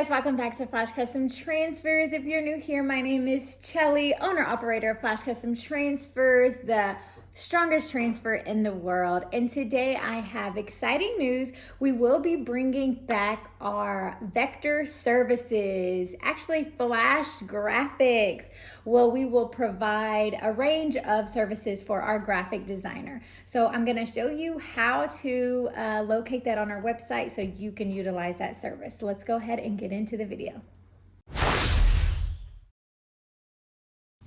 guys, welcome back to Flash Custom Transfers. If you're new here, my name is Chelly, owner-operator of Flash Custom Transfers, the strongest transfer in the world. And today I have exciting news. We will be bringing back our vector services, actually Flash graphics. Well, we will provide a range of services for our graphic designer. So I'm going to show you how to locate that on our website so you can utilize that service. Let's go ahead and get into the video.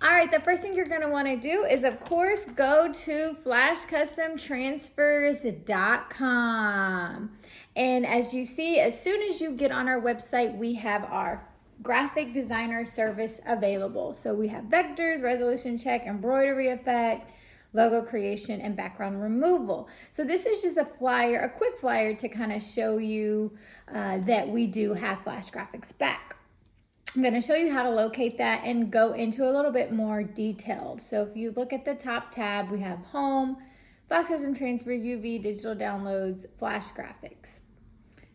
All right, the first thing you're going to want to do is, of course, go to flashcustomtransfers.com. And as you see, as soon as you get on our website, we have our graphic designer service available. So we have vectors, resolution check, embroidery effect, logo creation, and background removal. So this is just a flyer, a quick flyer to kind of show you that we do have Flash graphics back. I'm going to show you how to locate that and go into a little bit more detailed. So if you look at the top tab, we have Home, Flash Custom Transfers, UV, Digital Downloads, Flash Graphics.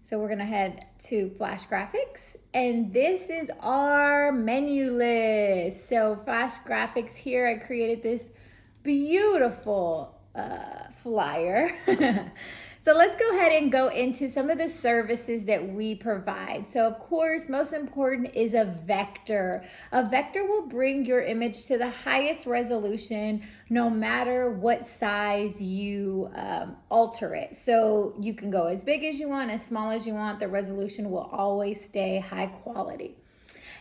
So we're going to head to Flash Graphics, and this is our menu list. So Flash Graphics here, I created this beautiful flyer. So let's go ahead and go into some of the services that we provide. So of course, most important is a vector. A vector will bring your image to the highest resolution no matter what size you alter it. So you can go as big as you want, as small as you want. The resolution will always stay high quality.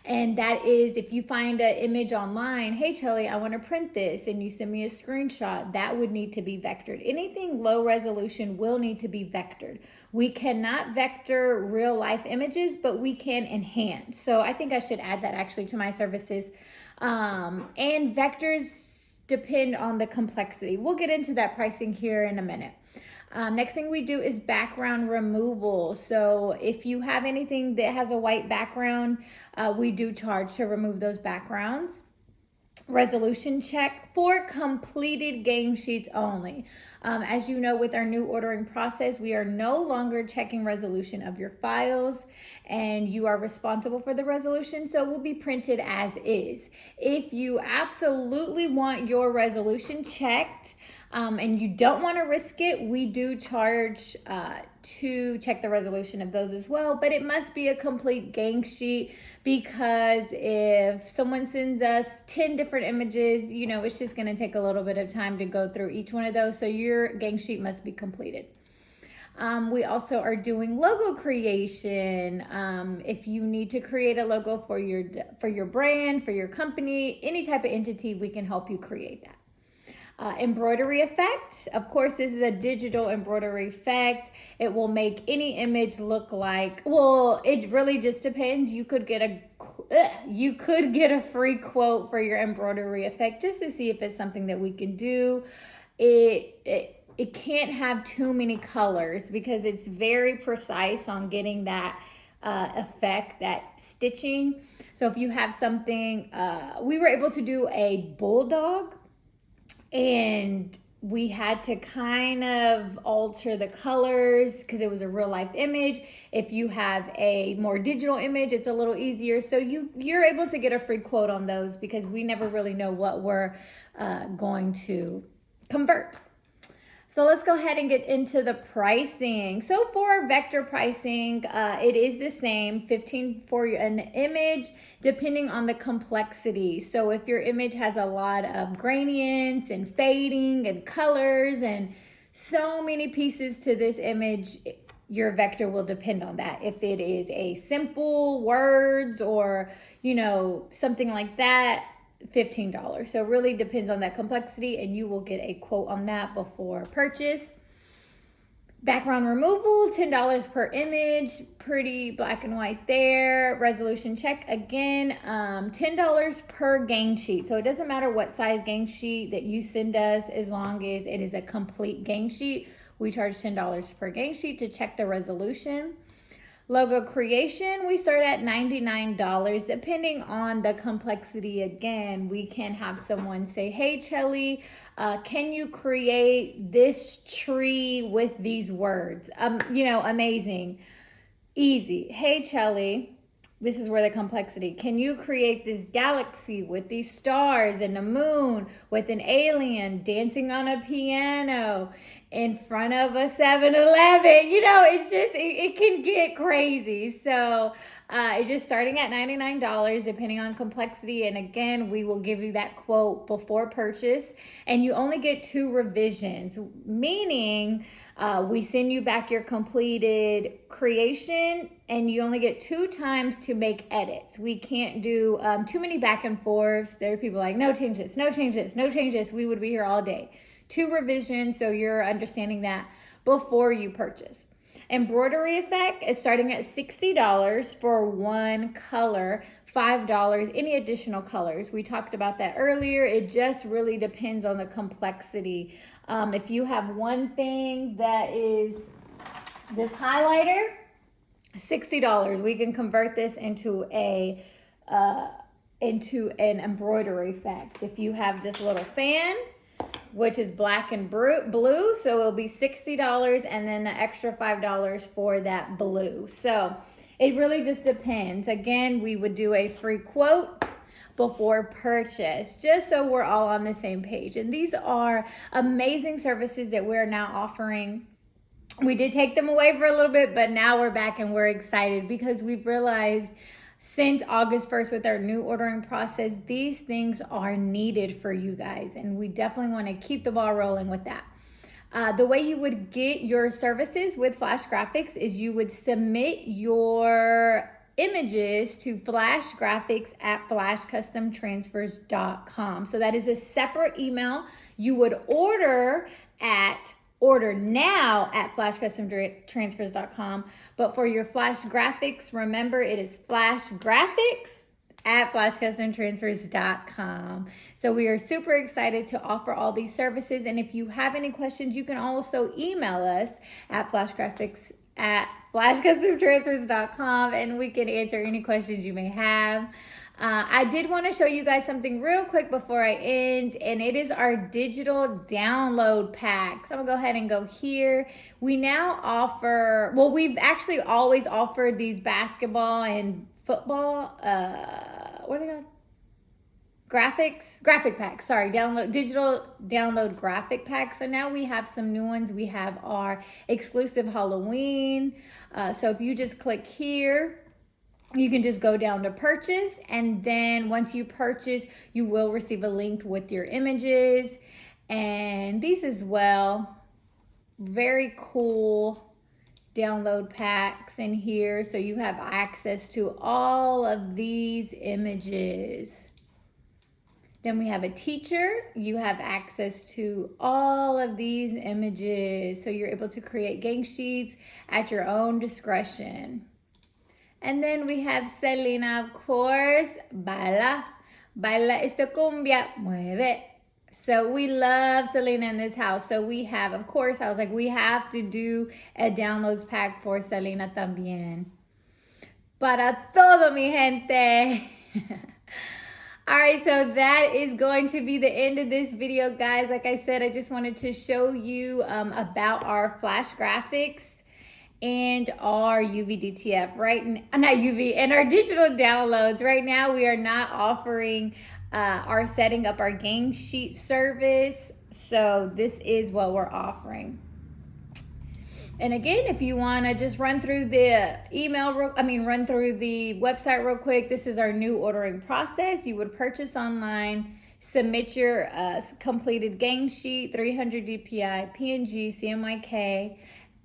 And that is, if you find an image online, hey Chelly, I want to print this, and you send me a screenshot, that would need to be vectored. Anything low resolution will need to be vectored. We cannot vector real life images, but we can enhance. So I think I should add that actually to my services. And vectors depend on the complexity. We'll get into that pricing here in a minute. Next thing we do is background removal. So if you have anything that has a white background, we do charge to remove those backgrounds. Resolution check for completed gang sheets only. As you know, with our new ordering process, we are no longer checking resolution of your files, and you are responsible for the resolution, so it will be printed as is. If you absolutely want your resolution checked, and you don't want to risk it, we do charge to check the resolution of those as well, but it must be a complete gang sheet, because if someone sends us 10 different images, you know, it's just going to take a little bit of time to go through each one of those, so your gang sheet must be completed. We also are doing logo creation. If you need to create a logo for your brand, for your company, any type of entity, we can help you create that. Embroidery effect. Of course, this is a digital embroidery effect. It will make any image look like, well, it really just depends. You could get a free quote for your embroidery effect just to see if it's something that we can do. It can't have too many colors because it's very precise on getting that effect, that stitching. So if you have something, we were able to do a bulldog, and we had to kind of alter the colors because it was a real life image. If you have a more digital image, it's a little easier. So you're able to get a free quote on those because we never really know what we're going to convert. So let's go ahead and get into the pricing. So for vector pricing, it is the same, $15 for an image, depending on the complexity. So if your image has a lot of gradients and fading and colors and so many pieces to this image, your vector will depend on that. If it is a simple words or, you know, something like that, $15. So it really depends on that complexity, and you will get a quote on that before purchase. Background removal, $10 per image, pretty black and white there. Resolution check, again, $10 per gang sheet. So it doesn't matter what size gang sheet that you send us, as long as it is a complete gang sheet. We charge $10 per gang sheet to check the resolution. Logo creation, we start at $99, depending on the complexity. Again, we can have someone say, hey Chelly, can you create this tree with these words? You know, amazing, easy. Hey Chelly, this is where the complexity. Can you create this galaxy with these stars and the moon with an alien dancing on a piano in front of a 7-Eleven? You know, it's just, it can get crazy. So it's just starting at $99 depending on complexity. And again, we will give you that quote before purchase. And you only get 2 revisions, meaning we send you back your completed creation and you only get 2 times to make edits. We can't do too many back and forths. There are people like, no, change this, no, change this, no, change this. We would be here all day. 2 revisions, so you're understanding that before you purchase. Embroidery effect is starting at $60 for 1 color, $5 any additional colors. We talked about that earlier. It just really depends on the complexity. If you have one thing that is this highlighter, $60. We can convert this into an embroidery effect. If you have this little fan, which is black and blue, so it'll be $60 and then the extra $5 for that blue. So it really just depends. Again, we would do a free quote before purchase, just so we're all on the same page. And these are amazing services that we're now offering. We did take them away for a little bit, but now we're back and we're excited because we've realized since August 1st with our new ordering process, these things are needed for you guys. And we definitely want to keep the ball rolling with that. The way you would get your services with Flash Graphics is you would submit your images to Flash Graphics at flashcustomtransfers.com. So that is a separate email. You would order now at flashcustomtransfers.com. But for your Flash Graphics, remember it is Flash Graphics at flashcustomtransfers.com. So we are super excited to offer all these services. And if you have any questions, you can also email us at flashcustomtransfers.com and we can answer any questions you may have. I did want to show you guys something real quick before I end, and it is our digital download pack. So I'm gonna go ahead and go here. We now offer, well, we've actually always offered these basketball and football, what are they called? Graphic packs, sorry, digital download graphic packs. So now we have some new ones. We have our exclusive Halloween. So if you just click here, you can just go down to purchase, and then once you purchase, you will receive a link with your images. And these as well, very cool download packs in here. So you have access to all of these images. Then we have a teacher. You have access to all of these images. So you're able to create gang sheets at your own discretion. And then we have Selena, of course. Baila esta cumbia, mueve. So we love Selena in this house. So we have, of course, I was like, we have to do a downloads pack for Selena también. Para todo, mi gente. All right, so that is going to be the end of this video, guys. Like I said, I just wanted to show you about our Flash Graphics and our UVDTF, right? Not UV, and our digital downloads. Right now, we are not offering our setting up our gang sheet service. So this is what we're offering. And again, if you want to just run through the run through the website real quick, this is our new ordering process. You would purchase online, submit your completed gang sheet, 300 DPI, PNG, CMYK.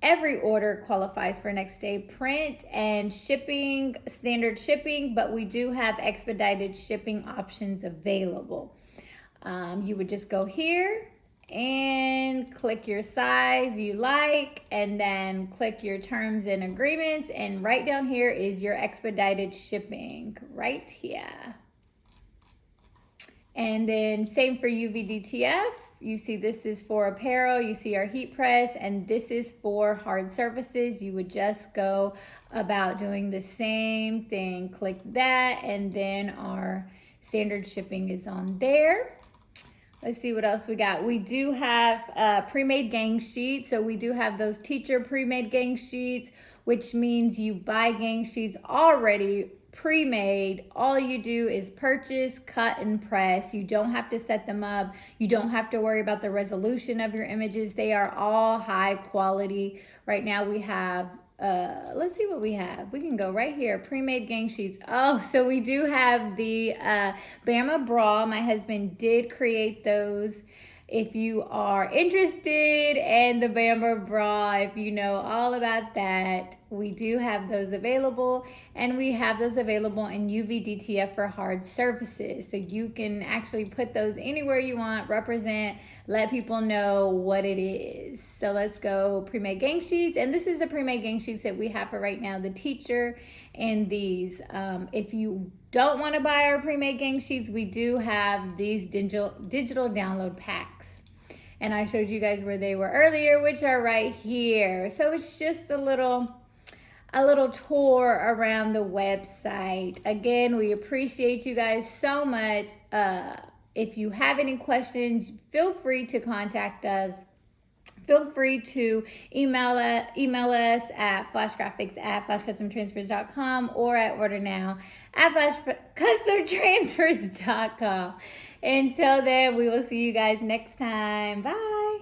Every order qualifies for next day print and shipping, standard shipping, but we do have expedited shipping options available. You would just go here and click your size you like, and then click your terms and agreements, and right down here is your expedited shipping right here. And then same for UVDTF. You see this is for apparel, you see our heat press, and this is for hard surfaces. You would just go about doing the same thing. Click that, and then our standard shipping is on there. Let's see what else we got. We do have pre-made gang sheets. So we do have those teacher pre-made gang sheets, which means you buy gang sheets already pre-made. All you do is purchase, cut, and press. You don't have to set them up. You don't have to worry about the resolution of your images. They are all high quality. Right now we have let's see what we have. We can go right here, pre-made gang sheets. Oh, so we do have the Bama bra. My husband did create those. If you are interested in the Bama bra, if you know all about that, we do have those available, and we have those available in UV DTF for hard surfaces. So you can actually put those anywhere you want, represent, let people know what it is. So let's go pre-made gang sheets. And this is a pre-made gang sheets that we have for right now, the teacher and these. If you don't want to buy our pre-made gang sheets, we do have these digital download packs. And I showed you guys where they were earlier, which are right here. So it's just a little tour around the website. Again, we appreciate you guys so much. If you have any questions, feel free to contact us. Feel free to email us at flashgraphics@flashcustomtransfers.com or at ordernow@flashcustomtransfers.com. Until then, we will see you guys next time. Bye.